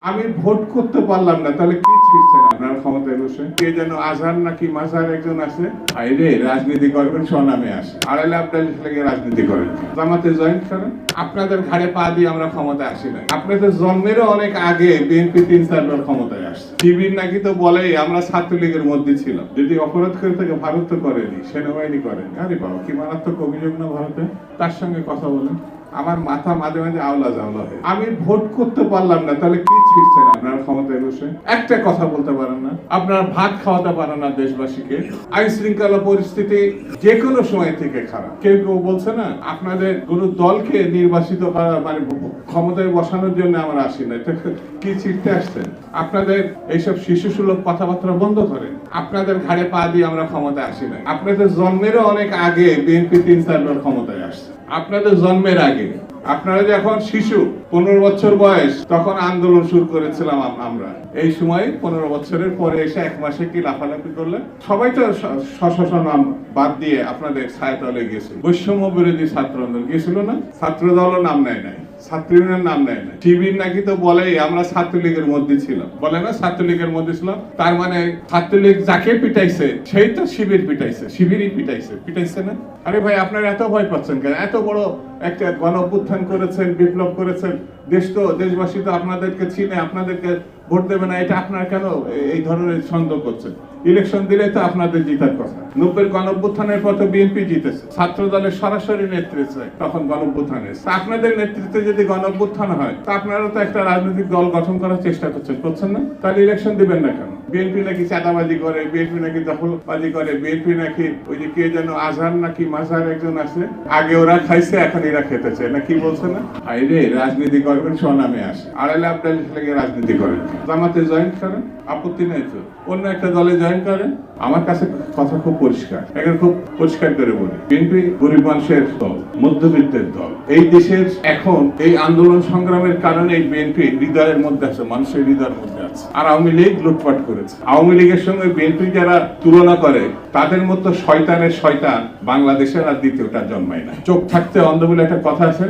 আমি ভোট করতে পারলাম না, তাহলে কি ছিড়ছেন আপনার ক্ষমতায় বসে? কে যেন আজহার নাকি মাজার একজন আছে, আইরে রাজনীতি করবেন স্বনামে আসে, আড়াইলে আপনার লেগে রাজনীতি করেন, জামাতে জয়েন করেন। আপনাদের ঘাড়ে পা দিয়ে আমরা ক্ষমতায় আসি না। আপনাদের জন্মেরও অনেক আগে বিএনপি 3-4 বার ক্ষমতায় আসছে। শিবির নাকি তো বলেই আমরা ছাত্রলীগের মধ্যে ছিলাম। যদি অপরাধ করে থাকে ভারত তো করেনি, সেনাবাহিনী করেনি। আরে বাবা, কি মারাত্মক অভিযোগ না ভারতে। তার সঙ্গে কথা বলেন, আমার মাথা মাঝে মাঝে আওলা জাওলা হয়। আমি ভোট করতে পারলাম না, তাহলে কি ছিড়ছেন আপনার ক্ষমতায় বসে? একটা কথা বলতে পারেন না, আপনার ভাত খাওয়াতে পারেন না দেশবাসীকে। আইন শৃঙ্খলা পরিস্থিতি যে কোনো সময় থেকে খারাপ। কেউ কেউ বলছে না আপনাদের কোন দলকে নির্বাচিত করা মানে ক্ষমতায় বসানোর জন্য আমরা আসি না, এটা কি ছিড়তে আসছেন? আপনাদের এইসব শিশুসুলভ কথাবার্তা বন্ধ করেন। আপনাদের ঘাড়ে পা দিয়ে আমরা ক্ষমতায় আসি না। আপনাদের জন্মেরও অনেক আগে বিএনপি 3-4 বার ক্ষমতায় আসছে। আপনাদের জন্মের আগে, আপনারা যখন শিশু 15 বছর বয়স, তখন আন্দোলন শুরু করেছিলাম আমরা। এই সময় 15 বছরের পরে এসে 1 মাসে কি লাফালাফি করলেন? সবাই তো নাম বাদ দিয়ে আপনাদের ছায়াতলে গেছে। বৈষম্য বিরোধী ছাত্র আন্দোলন গেছিল না? ছাত্র দলও নাম নেয় নাই, ছাত্র ইউনিয়নের নাম নেয় না। শিবির নাকি তো বলেই আমরা ছাত্রলীগের মধ্যে ছিলাম, বলে না ছাত্রলীগের মধ্যে ছিলাম। তার মানে ছাত্রলীগ যাকে পিটাইছে সেই তো শিবির পিটাইছে, শিবিরই পিটাইছে না? আরে ভাই, আপনারা এত ভয় পাচ্ছেন কেন? এত বড় একটা গণ অভ্যুত্থান করেছেন, বিপ্লব করেছেন, দেশবাসী তো আপনাদেরকে চিনে, আপনাদেরকে ভোট দেবে না, এটা আপনারা কেন এই ধরনের সন্দেহ করছেন? ইলেকশন দিলে তো আপনাদের জিতার কথা। 90-এর গণ অভ্যুত্থানের পর তো বিএনপি জিতেছে, ছাত্র দলের সরাসরি নেতৃত্বে তখন গণ অভ্যুত্থানে। আপনাদের নেতৃত্বে যদি গণ অভ্যুত্থান হয়, তা আপনারা তো একটা রাজনৈতিক দল গঠন করার চেষ্টা করছেন না? তাহলে ইলেকশন দিবেন না কেন? বিএনপি নাকি চাঁদাবাজি করে, বিএনপি নাকি দখলবাজি করে, বিএনপি নাকি ওই যে কে যেন আজহার নাকি মাজার একজন আছে, আগে ওরা খাইছে এখন এরা খেতেছে না, কি বলছে না? আইরে রাজনীতি করবেন স্বনামে আসে, আড়াইলে আপনার লেগে রাজনীতি করেন। জামাতে জয়েন করেন, আপত্তি নেই তো। অন্য একটা দলে জয়েন করেন। আমার কাছে কথা খুব পরিষ্কার, এখন খুব পরিষ্কার করে বলি, বিএনপি গরিব মানুষের দল, মধ্যবিত্তের দল। এই দেশের এখন এই আন্দোলন সংগ্রামের কারণে এই বিএনপি হৃদয়ের মধ্যে আছে, মানুষের হৃদয়ের মধ্যে আছে। আর আওয়ামী লীগ লুটপাট করেছে। আওয়ামী লীগের সঙ্গে বিএনপি যারা তুলনা করে, তাদের মতো শয়তানের শয়তান বাংলাদেশের আর দ্বিতীয়টা জন্মায় না। চোখ থাকতে অন্ধ বলে একটা কথা আছে।